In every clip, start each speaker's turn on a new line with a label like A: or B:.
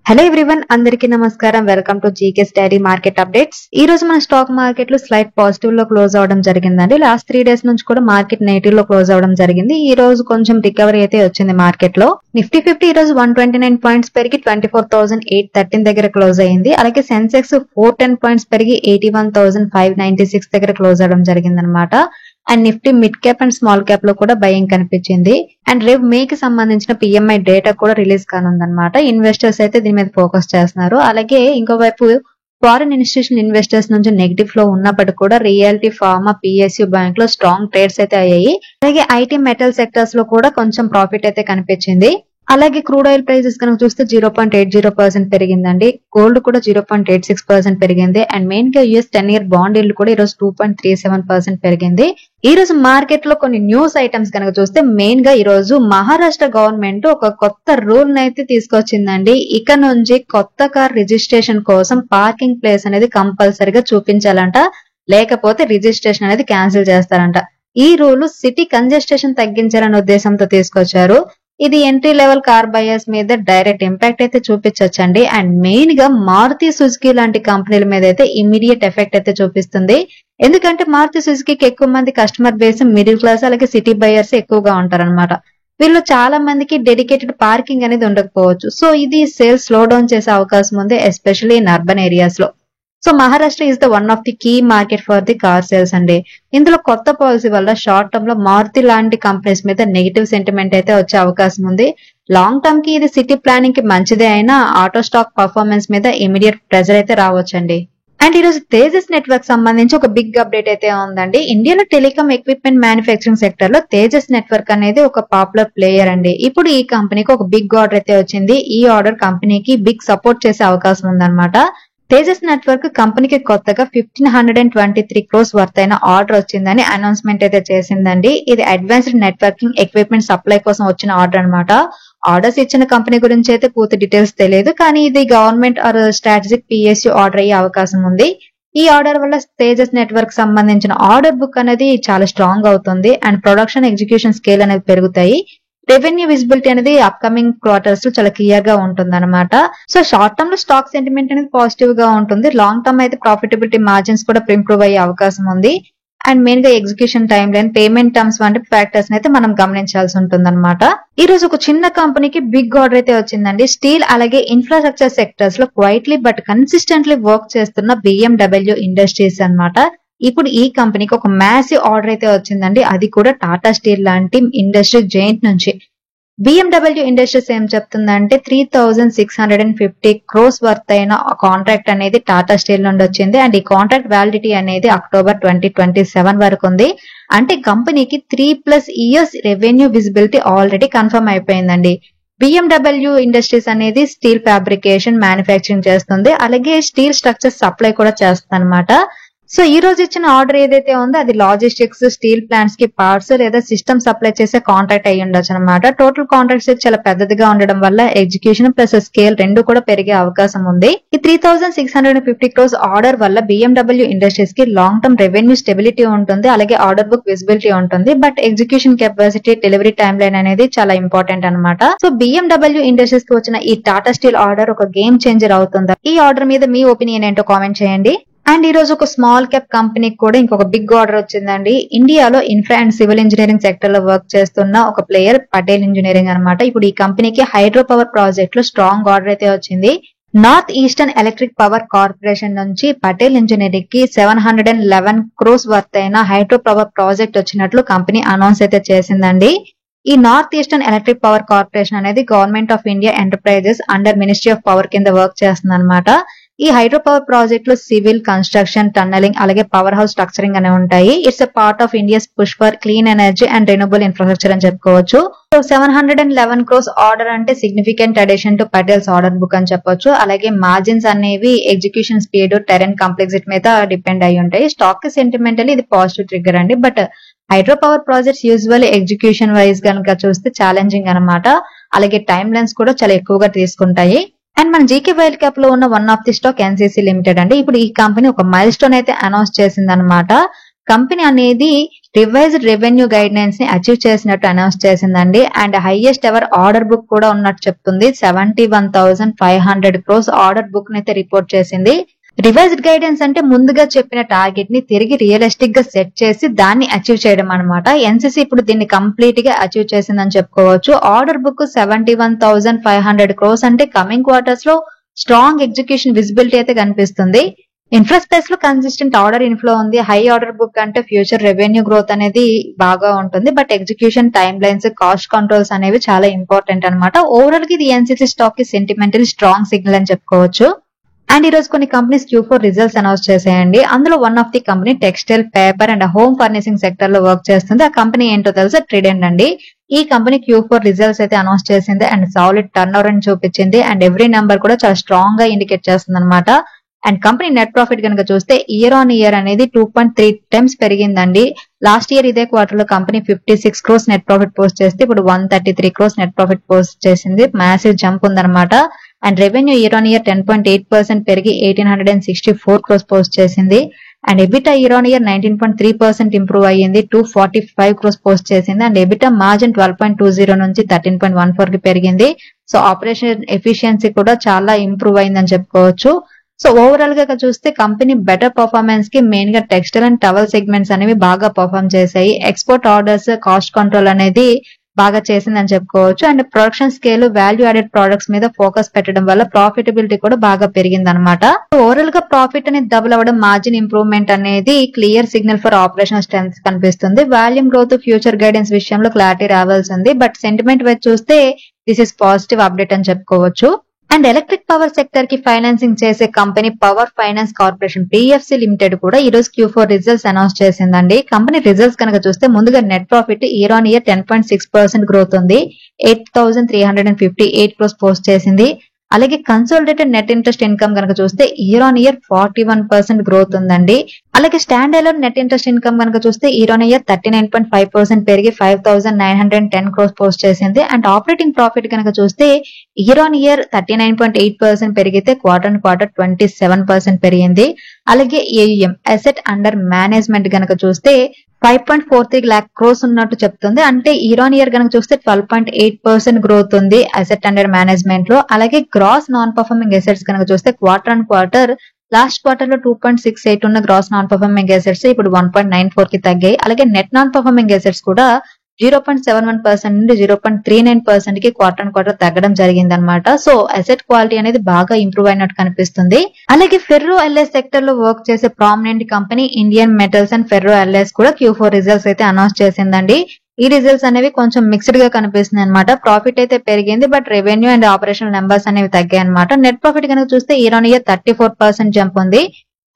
A: Hello everyone, అందరికీ నమస్కారం. Welcome to GK study market updates. ఈ రోజు మన స్టాక్ మార్కెట్ లో స్లైట్ పాజిటివ్ లో క్లోజ్ అవడం జరిగిందండి. లాస్ట్ 3 days నుంచి కూడా మార్కెట్ నెగిటివ్ లో క్లోజ్ అవడం జరిగింది. ఈ రోజు కొంచెం రికవరీ అయితే వచ్చింది మార్కెట్ లో. నిఫ్టీ 50 ఈ రోజు 129 పాయింట్స్ పెరిగి 24,813 దగ్గర క్లోజ్ అయింది. అలాగే సెన్సెక్స్ 410 పాయింట్స్ పెరిగి 81,596 దగ్గర క్లోజ్ అవడం జరిగింది అనమాట. And Nifty mid cap and small cap లో కూడా బయింగ్ కనిపించింది. అండ్ రేపు మే కి సంబంధించిన పిఎంఐ డేటా కూడా రిలీజ్ కానుందన్నమాట. ఇన్వెస్టర్స్ అయితే దీని మీద ఫోకస్ చేస్తున్నారు. అలాగే ఇంకోవైపు ఫారిన్ ఇన్స్టిట్యూషనల్ ఇన్వెస్టర్స్ నుంచి నెగిటివ్ ఫ్లో ఉన్నప్పటికీ కూడా రియాలిటీ, ఫార్మా, పిఎస్యు బ్యాంక్ లో స్ట్రాంగ్ ట్రేడ్స్ అయితే అయ్యాయి. అలాగే ఐటీ, మెటల్ సెక్టర్స్ లో కూడా కొంచెం ప్రాఫిట్ అయితే కనిపించింది. అలాగే క్రూడ్ ఆయిల్ ప్రైసెస్ కనుక చూస్తే 0.80% పెరిగిందండి. గోల్డ్ కూడా 0.86% పెరిగింది. అండ్ మెయిన్ గా యూఎస్ 10-year బాండ్ ఇల్లు కూడా ఈ రోజు 2.37% పెరిగింది. ఈ రోజు మార్కెట్ లో కొన్ని న్యూస్ ఐటమ్స్ కనుక చూస్తే మెయిన్ గా ఈ రోజు మహారాష్ట్ర గవర్నమెంట్ ఒక కొత్త రూల్ అయితే తీసుకొచ్చిందండి. ఇక నుంచి కొత్త కార్ రిజిస్ట్రేషన్ కోసం పార్కింగ్ ప్లేస్ అనేది కంపల్సరీగా చూపించాలంట, లేకపోతే రిజిస్ట్రేషన్ అనేది క్యాన్సిల్ చేస్తారంట. ఈ రూల్ సిటీ కంజెస్టేషన్ తగ్గించాలనే ఉద్దేశంతో తీసుకొచ్చారు. ఇది ఎంట్రీ లెవెల్ కార్ బయర్స్ మీద డైరెక్ట్ ఇంపాక్ట్ అయితే చూపించొచ్చండి. అండ్ మెయిన్ గా మారుతి సుజుకి లాంటి కంపెనీల మీద అయితే ఇమీడియట్ ఎఫెక్ట్ అయితే చూపిస్తుంది. ఎందుకంటే మారుతి సుజుకి ఎక్కువ మంది కస్టమర్ బేస్ మిడిల్ క్లాస్ అలాగే సిటీ బయర్స్ ఎక్కువగా ఉంటారన్నమాట. వీళ్ళు చాలా మందికి డెడికేటెడ్ పార్కింగ్ అనేది ఉండకపోవచ్చు. సో ఇది సేల్స్ స్లో డౌన్ చేసే అవకాశం ఉంది, ఎస్పెషల్లీ ఇన్ అర్బన్ ఏరియాస్ లో. So Maharashtra is the one of the key market for the car sales అండి. ఇందులో కొత్త పాలసీ వల్ల షార్ట్ టర్మ్ లో మారుతి లాంటి కంపెనీస్ మీద నెగిటివ్ సెంటిమెంట్ అయితే వచ్చే అవకాశం ఉంది. లాంగ్ టర్మ్ కి ఇది సిటీ ప్లానింగ్ కి మంచిదే అయినా ఆటో స్టాక్ పర్ఫార్మెన్స్ మీద ఇమీడియట్ ప్రెజర్ అయితే రావచ్చండి. అండ్ ఈ రోజు తేజస్ నెట్వర్క్ సంబంధించి ఒక బిగ్ అప్డేట్ అయితే ఉందండి. ఇండియాలో టెలికాం ఎక్విప్మెంట్ మ్యానుఫ్యాక్చరింగ్ సెక్టర్ లో తేజస్ నెట్వర్క్ అనేది ఒక పాపులర్ ప్లేయర్ అండి. ఇప్పుడు ఈ కంపెనీకి ఒక బిగ్ ఆర్డర్ అయితే వచ్చింది. ఈ ఆర్డర్ కంపెనీకి బిగ్ సపోర్ట్ చేసే అవకాశం ఉందన్నమాట. తేజస్ నెట్వర్క్ కంపెనీకి కొత్తగా 1,523 crores వర్త్ అయిన ఆర్డర్ వచ్చిందని అనౌన్స్మెంట్ అయితే చేసిందండి. ఇది అడ్వాన్స్డ్ నెట్వర్కింగ్ ఎక్విప్మెంట్ సప్లై కోసం వచ్చిన ఆర్డర్ అనమాట. ఆర్డర్స్ ఇచ్చిన కంపెనీ గురించి అయితే పూర్తి డీటెయిల్స్ తెలియదు, కానీ ఇది government or strategic PSU order అయ్యే అవకాశం ఉంది. ఈ ఆర్డర్ వల్ల తేజస్ నెట్వర్క్ సంబంధించిన ఆర్డర్ బుక్ అనేది చాలా స్ట్రాంగ్ అవుతుంది. అండ్ ప్రొడక్షన్ ఎగ్జిక్యూషన్ స్కేల్ అనేది పెరుగుతాయి. రెవెన్యూ విజిబిలిటీ అనేది అప్కమింగ్ క్వార్టర్స్ లో చాలా క్లియర్ గా ఉంటుంది అనమాట. సో షార్ట్ టర్మ్ లో స్టాక్ సెంటిమెంట్ అనేది పాజిటివ్ గా ఉంటుంది. లాంగ్ టర్మ్ అయితే ప్రాఫిటబిలిటీ మార్జిన్స్ కూడా ఇంప్రూవ్ అయ్యే అవకాశం ఉంది. అండ్ మెయిన్ గా execution time line, payment terms వంటి ఫ్యాక్టర్స్ అయితే మనం గమనించాల్సి ఉంటుంది అనమాట. ఈ రోజు ఒక చిన్న కంపెనీకి బిగ్ ఆర్డర్ అయితే వచ్చిందండి. స్టీల్ అలాగే ఇన్ఫ్రాస్ట్రక్చర్ సెక్టర్స్ లో క్వైట్లీ బట్ కన్సిస్టెంట్లీ వర్క్ చేస్తున్న BMW ఇండస్ట్రీస్ అన్నమాట. ఇప్పుడు ఈ కంపెనీకి ఒక మ్యాసివ్ ఆర్డర్ అయితే వచ్చిందండి. అది కూడా టాటా స్టీల్ లాంటి ఇండస్ట్రీ జైంట్ నుంచి. BMW ఇండస్ట్రీస్ ఏం చెప్తుందంటే 3,650 crores వర్త్ అయిన కాంట్రాక్ట్ అనేది టాటా స్టీల్ నుండి వచ్చింది. అండ్ ఈ కాంట్రాక్ట్ వ్యాలిడిటీ అనేది అక్టోబర్ 2027 వరకు ఉంది. అంటే కంపెనీకి 3+ years revenue visibility already confirm అయిపోయిందండి. BMW ఇండస్ట్రీస్ అనేది స్టీల్ ఫ్యాబ్రికేషన్, మ్యానుఫ్యాక్చరింగ్ చేస్తుంది. అలాగే స్టీల్ స్ట్రక్చర్ సప్లై కూడా చేస్తుంది అనమాట. సో ఈ రోజు ఇచ్చిన ఆర్డర్ ఏదైతే ఉందో అది లాజిస్టిక్స్, స్టీల్ ప్లాంట్స్ కి పార్ట్స్ లేదా సిస్టమ్ సప్లై చేసే కాంట్రాక్ట్ అయ్యి ఉండొచ్చు అనమాట. టోటల్ కాంట్రాక్ట్స్ చాలా పెద్దదిగా ఉండడం వల్ల ఎగ్జిక్యూషన్ ప్లస్ స్కేల్ రెండు కూడా పెరిగే అవకాశం ఉంది. ఈ 3,650 crores ఆర్డర్ వల్ల BMW ఇండస్ట్రీస్ కి లాంగ్ టర్మ్ రెవెన్యూ స్టెబిలిటీ ఉంటుంది. అలాగే ఆర్డర్ బుక్ విజిబిలిటీ ఉంటుంది. But execution capacity, delivery time line అనేది చాలా ఇంపార్టెంట్ అనమాట. సో BMW ఇండస్ట్రీస్ కి వచ్చిన ఈ టాటా స్టీల్ ఆర్డర్ ఒక గేమ్ చేంజర్ అవుతుందా? ఈ ఆర్డర్ మీద మీ ఒపీనియన్ ఏంటో కామెంట్ చేయండి. అండ్ ఈ రోజు ఒక స్మాల్ క్యాప్ కంపెనీకి కూడా ఇంకొక బిగ్ ఆర్డర్ వచ్చిందండి. ఇండియాలో infra and civil engineering sector లో వర్క్ చేస్తున్న ఒక ప్లేయర్ పటేల్ ఇంజనీరింగ్ అనమాట. ఇప్పుడు ఈ కంపెనీకి హైడ్రో పవర్ ప్రాజెక్ట్ లో స్ట్రాంగ్ ఆర్డర్ అయితే వచ్చింది. North eastern electric power corporation నుంచి పటేల్ ఇంజనీరింగ్ కి 711 crores వర్త్ అయిన హైడ్రో పవర్ ప్రాజెక్ట్ వచ్చినట్లు కంపెనీ అనౌన్స్ అయితే చేసిందండి. ఈ నార్త్ ఈస్టర్న్ ఎలక్ట్రిక్ పవర్ కార్పొరేషన్ అనేది government of India enterprises under ministry of power కింద వర్క్ చేస్తుంది అనమాట. ఈ హైడ్రో పవర్ ప్రాజెక్ట్ లో సివిల్, కన్స్ట్రక్షన్, టన్నలింగ్ అలాగే పవర్ హౌస్ స్ట్రక్చరింగ్ అనేవి ఉంటాయి. It's a part of India's push for clean energy and renewable infrastructure అని చెప్పుకోవచ్చు. సో 711 crores ఆర్డర్ అంటే significant addition to Patels order book అని చెప్పొచ్చు. అలాగే మార్జిన్స్ అనేవి ఎగ్జిక్యూషన్ స్పీడ్, టెరెన్ కాంప్లెక్సిటీ మీద డిపెండ్ అయి ఉంటాయి. స్టాక్ కి సెంటిమెంటల్లీ ఇది పాజిటివ్ ట్రిగ్గర్ అండి. But hydro power projects usually execution wise కనుక చూస్తే ఛాలెంజింగ్ అనమాట. అలాగే టైమ్ లైన్స్ కూడా చాలా ఎక్కువగా తీసుకుంటాయి. అండ్ మన జీకే వైల్డ్ క్యాప్ లో ఉన్న one of the stock NCC limited అండి. ఇప్పుడు ఈ కంపెనీ ఒక మైల్ స్టోన్ అయితే అనౌన్స్ చేసింది అనమాట. కంపెనీ అనేది రివైజ్డ్ రెవెన్యూ గైడెన్స్ ని అచీవ్ చేసినట్టు అనౌన్స్ చేసిందండి. And highest ever order book కూడా ఉన్నట్టు చెప్తుంది. 71,500 crores ఆర్డర్ బుక్ అయితే రిపోర్ట్ చేసింది. రివైజ్డ్ గైడెన్స్ అంటే ముందుగా చెప్పిన టార్గెట్ ని తిరిగి రియలిస్టిక్ గా సెట్ చేసి దాన్ని అచీవ్ చేయడం అనమాట. ఎన్సీసీ ఇప్పుడు దీన్ని కంప్లీట్ గా అచీవ్ చేసిందని చెప్పుకోవచ్చు. ఆర్డర్ బుక్ 71,500 crores అంటే కమింగ్ క్వార్టర్స్ లో స్ట్రాంగ్ ఎగ్జిక్యూషన్ విజిబిలిటీ అయితే కనిపిస్తుంది. ఇన్ఫ్రా స్పేస్ లో కన్సిస్టెంట్ ఆర్డర్ ఇన్ఫ్లో ఉంది. హై ఆర్డర్ బుక్ అంటే ఫ్యూచర్ రెవెన్యూ గ్రోత్ అనేది బాగా ఉంటుంది. But execution time lines cost controls అనేవి చాలా ఇంపార్టెంట్ అనమాట. ఓవరాల్ గా ఇది ఎన్సీసీ స్టాక్ కి సెంటిమెంటల్ స్ట్రాంగ్ సిగ్నల్ అని చెప్పుకోవచ్చు. అండ్ ఈ రోజు కొన్ని కంపెనీస్ Q4 రిజల్ట్స్ అనౌన్స్ చేసాయండి. అందులో one of the company textile, paper and home furnishing sector లో వర్క్ చేస్తుంది. ఆ కంపెనీ ఏంటో తెలుసా? ట్రిడెంట్ అండి. ఈ కంపెనీ Q4 రిజల్ట్స్ అయితే అనౌన్స్ చేసింది అండ్ సాలిడ్ టర్న్ ఓవర్ అని చూపించింది. అండ్ ఎవ్రీ నెంబర్ కూడా చాలా స్ట్రాంగ్ గా ఇండికేట్ చేస్తుంది అనమాట. అండ్ కంపెనీ నెట్ ప్రాఫిట్ కనుక చూస్తే ఇయర్ ఆన్ ఇయర్ అనేది 2.3 times పెరిగిందండి. లాస్ట్ ఇయర్ ఇదే క్వార్టర్ లో company 56 crores net profit post చేస్తే ఇప్పుడు 133 crores నెట్ ప్రాఫిట్ పోస్ట్ చేసింది. మ్యాసివ్ జంప్ ఉందన్నమాట. And revenue year on year 10.8% పెరిగి 1,864 crores పోస్ట్ చేసింది. And EBITDA year on year 19.3% improve అయ్యింది, 245 crores పోస్ట్ చేసింది. అండ్ ఎబిటా మార్జిన్ 12.20 నుంచి 13.14 కి పెరిగింది. సో ఆపరేషన్ ఎఫిషియన్సీ కూడా చాలా ఇంప్రూవ్ అయిందని చెప్పుకోవచ్చు. సో ఓవరాల్ గా చూస్తే కంపెనీ బెటర్ పర్ఫార్మెన్స్ కి మెయిన్ గా టెక్స్టైల్ అండ్ టవల్ సెగ్మెంట్స్ అనేవి బాగా పర్ఫార్మ్ చేశాయి. ఎక్స్పోర్ట్ ఆర్డర్స్, కాస్ట్ కంట్రోల్ అనేది బాగా చేసిందని చెప్పుకోవచ్చు. And production scale, value added products మీద ఫోకస్ పెట్టడం వల్ల ప్రాఫిటబిలిటీ కూడా బాగా పెరిగింది అనమాట. ఓవరాల్ గా ప్రాఫిట్ అనేది డబుల్ అవ్వడం, మార్జిన్ ఇంప్రూవ్మెంట్ అనేది clear signal for operational strength కనిపిస్తుంది. వాల్యూమ్ గ్రోత్, ఫ్యూచర్ గైడెన్స్ విషయంలో క్లారిటీ రావాల్సింది. బట్ సెంటిమెంట్ వైజ్ చూస్తే దిస్ ఇస్ పాజిటివ్ అప్డేట్ అని చెప్పుకోవచ్చు. అండ్ ఎలక్ట్రిక్ పవర్ సెక్టర్ కి ఫైనాన్సింగ్ చేసే company power finance corporation PFC limited కూడా ఈ రోజు Q4 రిజల్ట్స్ అనౌన్స్ చేసిందండి. కంపెనీ రిజల్ట్స్ కనుక చూస్తే ముందుగా net profit year on year 10.6% growth ఉంది. 8,358 crores పోస్ట్ చేసింది. అలాగే కన్సోలిడేటెడ్ నెట్ ఇంట్రెస్ట్ ఇన్కమ్ కనుక చూస్తే ఇయర్ ఆన్ ఇయర్ 41% గ్రోత్ ఉందండి. అలాగే stand alone net interest income కనుక చూస్తే ఇయర్ ఆన్ ఇయర్ 39.5% పెరిగి 5,910 crores పోస్ట్ చేసింది. అండ్ ఆపరేటింగ్ ప్రాఫిట్ కనుక చూస్తే ఇయర్ ఆన్ ఇయర్ 39.8% పెరిగితే క్వార్టర్ ఆన్ క్వార్టర్ 27% పెరిగింది. అలాగే AUM అసెట్ అండర్ మేనేజ్మెంట్ కనుక చూస్తే 5.43 lakh crores ఉన్నట్టు చెప్తుంది. అంటే ఇయర్ ఆన్ ఇయర్ కనుక చూస్తే 12.8% గ్రోత్ ఉంది అసెట్ అండర్ మేనేజ్మెంట్ లో. అలాగే గ్రాస్ నాన్ పర్ఫార్మింగ్ అసెట్స్ కనుక చూస్తే quarter on quarter last quarter లో 2.68 ఉన్న గ్రాస్ నాన్ పర్ఫార్మింగ్ అసెట్స్ ఇప్పుడు 1.94 కి తగ్గాయి. అలాగే నెట్ నాన్ పర్ఫార్మింగ్ అసెట్స్ కూడా 0.71% నుండి 0.39% కి క్వార్టర్ ఆన్ క్వార్టర్ తగ్గడం జరిగిందనమాట. సో అసెట్ క్వాలిటీ అనేది బాగా ఇంప్రూవ్ అయినట్టు కనిపిస్తుంది. అలాగే ఫెర్రో ఎల్ఐస్ సెక్టర్ లో వర్క్ చేసే prominent company Indian metals and ferro ఎల్ఐస్ కూడా Q4 రిజల్ట్స్ అయితే అనౌన్స్ చేసిందండి. ఈ రిజల్ట్స్ అనేవి కొంచెం మిక్స్డ్ గా కనిపిస్తుంది అనమాట. ప్రాఫిట్ అయితే పెరిగింది, but revenue and operational numbers అనేవి తగ్గాయి అనమాట. నెట్ ప్రాఫిట్ కనుక చూస్తే ఇయర్ ఆన్ ఇయర్ 34% జంప్ ఉంది.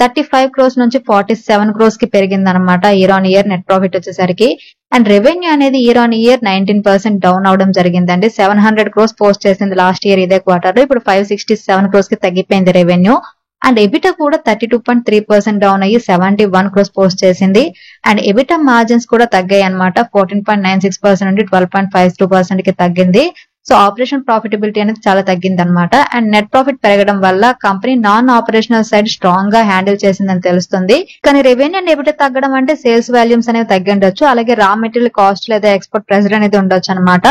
A: 35 crores నుంచి 47 crores కి పెరిగింది అనమాట year on year net profit వచ్చేసరికి. అండ్ రెవెన్యూ అనేది ఇయర్ ఆన్ ఇయర్ 19% డౌన్ అవడం జరిగిందండి. 700 crores పోస్ట్ చేసింది లాస్ట్ ఇయర్ ఇదే క్వార్టర్ లో, ఇప్పుడు 567 crores కి తగ్గిపోయింది రెవెన్యూ. అండ్ ఎబిటా కూడా 32.3% డౌన్ అయ్యి 71 crores పోస్ట్ చేసింది. అండ్ ఎబిటా మార్జిన్స్ కూడా తగ్గాయి అనమాట. 14.96% నుండి 12.52% కి తగ్గింది. సో ఆపరేషన్ ప్రాఫిటబిలిటీ అనేది చాలా తగ్గింది అనమాట. అండ్ నెట్ ప్రాఫిట్ పెరగడం వల్ల company non operational side strong గా హ్యాండిల్ చేసిందని తెలుస్తుంది. కానీ రెవెన్యూ అండ్ ఎబిటా తగ్గడం అంటే సేల్స్ వాల్యూమ్స్ అనేవి తగ్గి ఉండొచ్చు. అలాగే రా మెటీరియల్ కాస్ట్ లేదా ఎక్స్పోర్ట్ ప్రెషర్ అనేది ఉండొచ్చు అనమాట.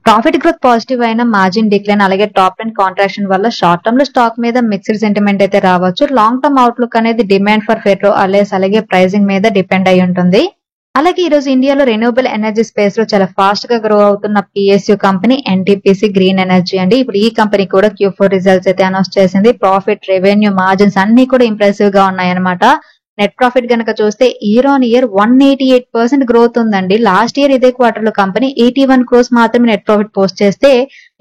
A: ప్రాఫిట్ గ్రోత్ పాజిటివ్ అయిన మార్జిన్ డిక్లైన్ అలాగే టాప్ లైన్ కాంట్రాక్షన్ వల్ల షార్ట్ టర్మ్ లో స్టాక్ మీద మిక్స్డ్ సెంటిమెంట్ అయితే రావచ్చు. లాంగ్ టర్మ్ అవుట్లుక్ అనేది డిమాండ్ ఫర్ ఫెర్రో అలైస్ అలాగే ప్రైసింగ్ మీద డిపెండ్ అయి ఉంటుంది. అలాగే ఈ రోజు ఇండియాలో రెన్యూవబుల్ ఎనర్జీ స్పేస్ లో చాలా ఫాస్ట్ గా గ్రో అవుతున్న PSU company NTPC green energy అండి. ఇప్పుడు ఈ కంపెనీ కూడా Q4 రిజల్ట్స్ అయితే అనౌన్స్ చేసింది. ప్రాఫిట్, రెవెన్యూ, మార్జిన్స్ అన్ని కూడా ఇంప్రెసివ్ గా ఉన్నాయన్నమాట. నెట్ ప్రాఫిట్ గనక చూస్తే ఇయర్ ఆన్ ఇయర్ 188% గ్రోత్ ఉందండి. లాస్ట్ ఇయర్ ఇదే క్వార్టర్ లో కంపెనీ 81 crores మాత్రమే నెట్ ప్రాఫిట్ పోస్ట్ చేస్తే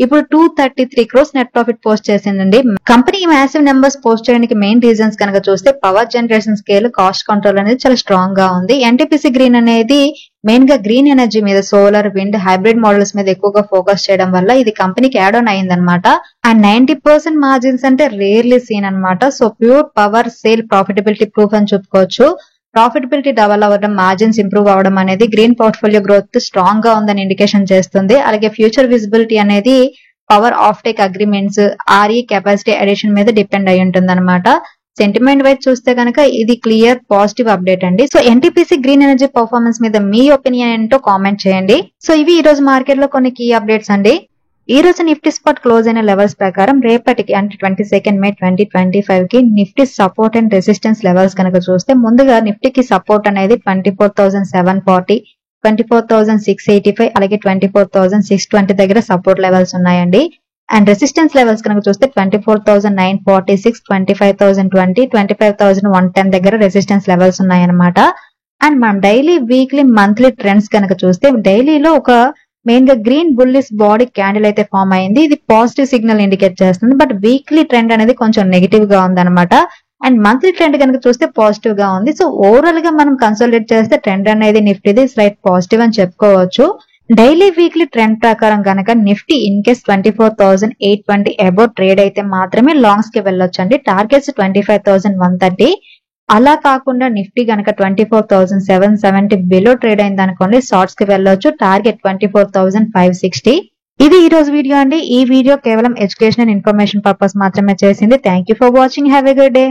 A: ఇప్పుడు 233 crores నెట్ ప్రాఫిట్ పోస్ట్ చేసిందండి. కంపెనీ మ్యాసివ్ నెంబర్స్ పోస్ట్ చేయడానికి మెయిన్ రీజన్స్ కనుక చూస్తే power generation scale, cost control అనేది చాలా స్ట్రాంగ్ గా ఉంది. NTPC గ్రీన్ అనేది మెయిన్ గా గ్రీన్ ఎనర్జీ మీద, సోలార్, విండ్, హైబ్రిడ్ మోడల్స్ మీద ఎక్కువగా ఫోకస్ చేయడం వల్ల ఇది కంపెనీకి యాడ్ ఆన్ అయిందనమాట. అండ్ 90% మార్జిన్స్ అంటే రేర్లీ సీన్ అనమాట. So pure power sale profitability proof అని చెప్పుకోవచ్చు. ప్రాఫిటబిలిటీ డబల్ అవ్వడం, మార్జిన్స్ ఇంప్రూవ్ అవడం అనేది గ్రీన్ పోర్ట్ఫోలియో గ్రోత్ స్ట్రాంగ్ గా ఉందని ఇండికేషన్ చేస్తుంది. అలాగే ఫ్యూచర్ విజిబిలిటీ అనేది power of take agreements, RE capacity addition మీద డిపెండ్ అయి ఉంటుంది అనమాట. సెంటిమెంట్ వైజ్ చూస్తే కనుక ఇది క్లియర్ పాజిటివ్ అప్డేట్ అండి. So NTPC green energy performance మీద మీ ఒపీనియన్ ఏంటో కామెంట్ చేయండి. సో ఇవి ఈ రోజు మార్కెట్ లో కొన్ని కీ అప్డేట్స్ అండి. ఈ రోజు నిఫ్టీ స్పాట్ క్లోజ్ అయిన లెవెల్స్ ప్రకారం రేపటికి అంటే 22 మే 2025 కి Nifty support and resistance levels కనుక చూస్తే ముందుగా నిఫ్టీకి సపోర్ట్ అనేది 24,740, 24,685 అలాగే 24,620 దగ్గర సపోర్ట్ లెవెల్స్ ఉన్నాయండి. అండ్ రెసిస్టెన్స్ లెవెల్స్ కనుక చూస్తే 24,946, 25,020, 25,110 దగ్గర రెసిస్టెన్స్ లెవెల్స్ ఉన్నాయన్నమాట. అండ్ మనం డైలీ వీక్లీ మంత్లీ ట్రెండ్స్ కనుక చూస్తే డైలీలో ఒక మెయిన్ గా గ్రీన్ బుల్లిష్ బాడీ క్యాండిల్ అయితే ఫామ్ అయింది. ఇది పాజిటివ్ సిగ్నల్ ఇండికేట్ చేస్తుంది. బట్ వీక్లీ ట్రెండ్ అనేది కొంచెం నెగిటివ్ గా ఉందన్నమాట. అండ్ మంత్లీ ట్రెండ్ కనుక చూస్తే పాజిటివ్ గా ఉంది. సో ఓవరాల్ గా మనం కన్సల్టేట్ చేస్తే ట్రెండ్ అనేది నిఫ్టీది స్లైట్ పాజిటివ్ అని చెప్పుకోవచ్చు. డైలీ వీక్లీ ట్రెండ్ ప్రకారం కనుక Nifty in case 24,820 above trade అయితే మాత్రమే లాంగ్స్ కి వెళ్ళొచ్చండి. టార్గెట్స్ 25,130. అలా కాకుండా నిఫ్టీ గనక 24,770 బిలో ట్రేడ్ అయింది అనుకోండి షార్ట్స్ కి వెళ్ళొచ్చు. టార్గెట్ 24,560. ఇది ఈ రోజు వీడియో అండి. ఈ వీడియో కేవలం ఎడ్యుకేషన్ అండ్ ఇన్ఫర్మేషన్ పర్పస్ మాత్రమే చేసింది. Thank you for watching. Have a good day.